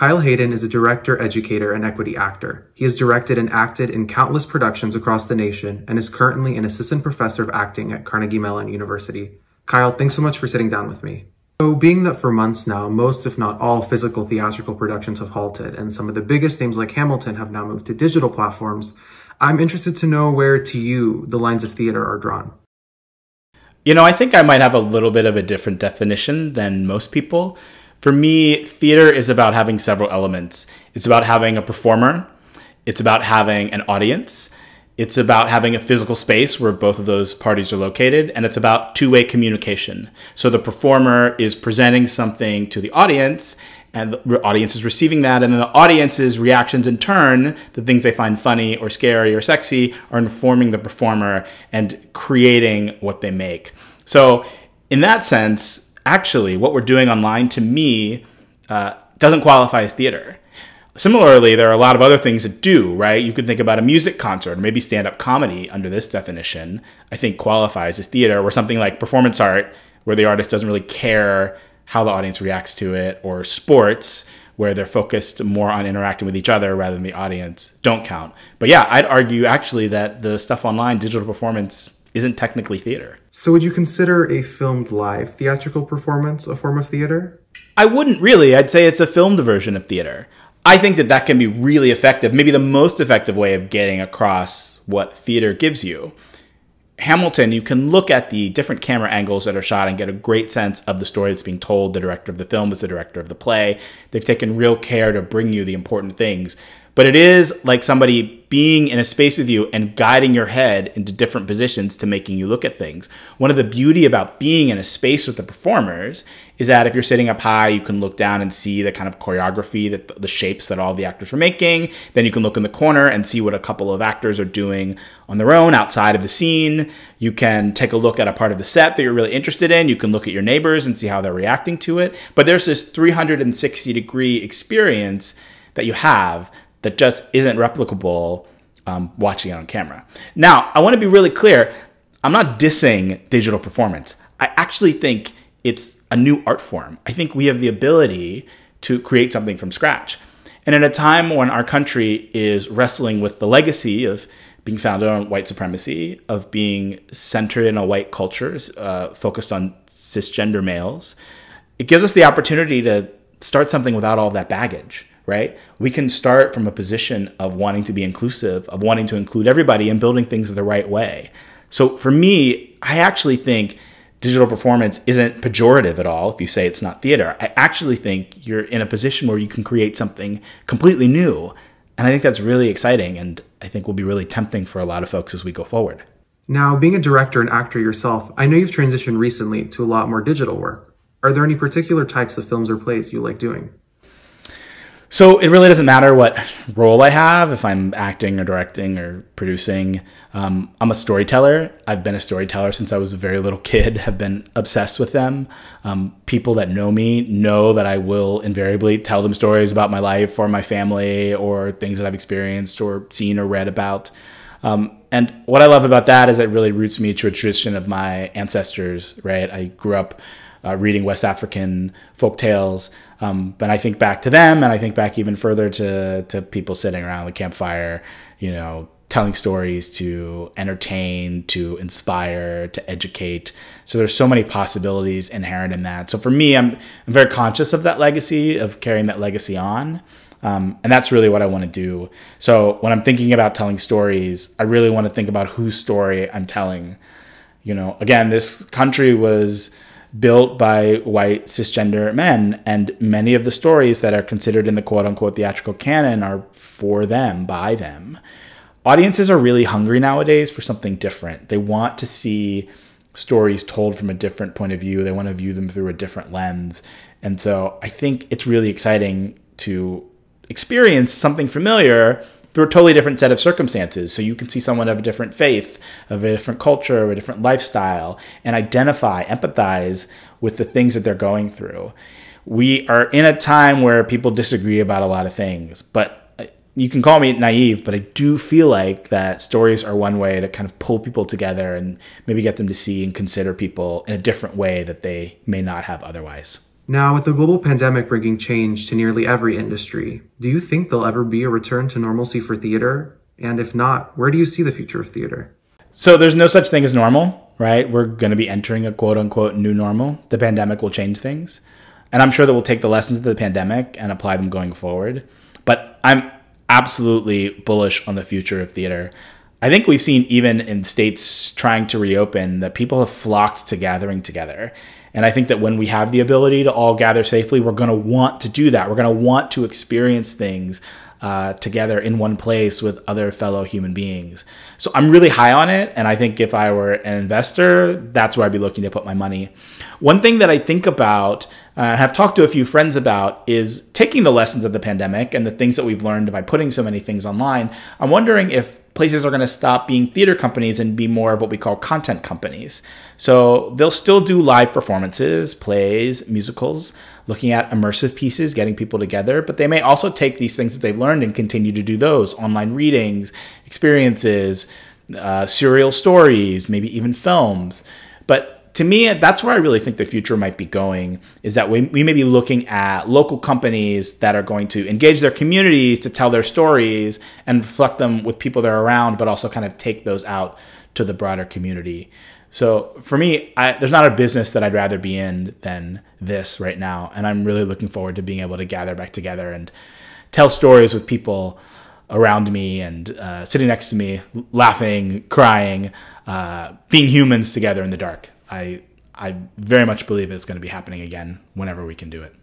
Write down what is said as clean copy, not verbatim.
Kyle Haden is a director, educator, and equity actor. He has directed and acted in countless productions across the nation and is currently an assistant professor of acting at Carnegie Mellon University. Kyle, thanks so much for sitting down with me. So being that for months now, most if not all physical theatrical productions have halted and some of the biggest names like Hamilton have now moved to digital platforms, I'm interested to know where to you the lines of theater are drawn. You know, I think I might have a little bit of a different definition than most people. For me, theater is about having several elements. It's about having a performer. It's about having an audience. It's about having a physical space where both of those parties are located. And it's about two-way communication. So the performer is presenting something to the audience, and the audience is receiving that. And then the audience's reactions in turn, the things they find funny or scary or sexy, are informing the performer and creating what they make. So in that sense, actually, what we're doing online, to me, doesn't qualify as theater. Similarly, there are a lot of other things that do, right? You could think about a music concert, or maybe stand-up comedy under this definition, I think qualifies as theater, or something like performance art, where the artist doesn't really care how the audience reacts to it, or sports, where they're focused more on interacting with each other rather than the audience, don't count. But yeah, I'd argue actually that the stuff online, digital performance, isn't technically theater. So would you consider a filmed live theatrical performance a form of theater? I wouldn't really. I'd say it's a filmed version of theater. I think that that can be really effective, maybe the most effective way of getting across what theater gives you. Hamilton, you can look at the different camera angles that are shot and get a great sense of the story that's being told. The director of the film is the director of the play. They've taken real care to bring you the important things. But it is like somebody being in a space with you and guiding your head into different positions to making you look at things. One of the beauty about being in a space with the performers is that if you're sitting up high, you can look down and see the kind of choreography, that the shapes that all the actors are making. Then you can look in the corner and see what a couple of actors are doing on their own outside of the scene. You can take a look at a part of the set that you're really interested in. You can look at your neighbors and see how they're reacting to it. But there's this 360-degree experience that you have that just isn't replicable watching it on camera. Now, I want to be really clear. I'm not dissing digital performance. I actually think it's a new art form. I think we have the ability to create something from scratch. And at a time when our country is wrestling with the legacy of being founded on white supremacy, of being centered in a white culture, focused on cisgender males, it gives us the opportunity to start something without all that baggage. Right? We can start from a position of wanting to be inclusive, of wanting to include everybody and building things the right way. So for me, I actually think digital performance isn't pejorative at all if you say it's not theater. I actually think you're in a position where you can create something completely new. And I think that's really exciting, and I think will be really tempting for a lot of folks as we go forward. Now, being a director and actor yourself, I know you've transitioned recently to a lot more digital work. Are there any particular types of films or plays you like doing? So it really doesn't matter what role I have, if I'm acting or directing or producing. I'm a storyteller. I've been a storyteller since I was a very little kid, have been obsessed with them. People that know me know that I will invariably tell them stories about my life or my family or things that I've experienced or seen or read about. And what I love about that is it really roots me to a tradition of my ancestors, right? I grew up reading West African folk tales. But I think back to them, and I think back even further to people sitting around the campfire, you know, telling stories to entertain, to inspire, to educate. So there's so many possibilities inherent in that. So for me, I'm very conscious of that legacy, of carrying that legacy on. And that's really what I want to do. So when I'm thinking about telling stories, I really want to think about whose story I'm telling. You know, again, this country was built by white cisgender men, and many of the stories that are considered in the quote-unquote theatrical canon are for them, by them. Audiences are really hungry nowadays for something different. They want to see stories told from a different point of view. They want to view them through a different lens. And so I think it's really exciting to experience something familiar through a totally different set of circumstances. So you can see someone of a different faith, of a different culture, of a different lifestyle, and identify, empathize with the things that they're going through. We are in a time where people disagree about a lot of things, but you can call me naive, but I do feel like that stories are one way to kind of pull people together and maybe get them to see and consider people in a different way that they may not have otherwise. Now, with the global pandemic bringing change to nearly every industry, do you think there'll ever be a return to normalcy for theater? And if not, where do you see the future of theater? So there's no such thing as normal, right? We're going to be entering a quote unquote new normal. The pandemic will change things. And I'm sure that we'll take the lessons of the pandemic and apply them going forward. But I'm absolutely bullish on the future of theater. I think we've seen even in states trying to reopen that people have flocked to gathering together. And I think that when we have the ability to all gather safely, we're going to want to do that. We're going to want to experience things together in one place with other fellow human beings. So I'm really high on it. And I think if I were an investor, that's where I'd be looking to put my money. One thing that I think about, have talked to a few friends about, is taking the lessons of the pandemic and the things that we've learned by putting so many things online. I'm wondering if places are going to stop being theater companies and be more of what we call content companies. So they'll still do live performances, plays, musicals, looking at immersive pieces, getting people together, but they may also take these things that they've learned and continue to do those, online readings, experiences, serial stories, maybe even films. But to me, that's where I really think the future might be going, is that we may be looking at local companies that are going to engage their communities to tell their stories and reflect them with people they're around, but also kind of take those out to the broader community. So for me, there's not a business that I'd rather be in than this right now. And I'm really looking forward to being able to gather back together and tell stories with people around me and sitting next to me, laughing, crying, being humans together in the dark. I very much believe it's going to be happening again whenever we can do it.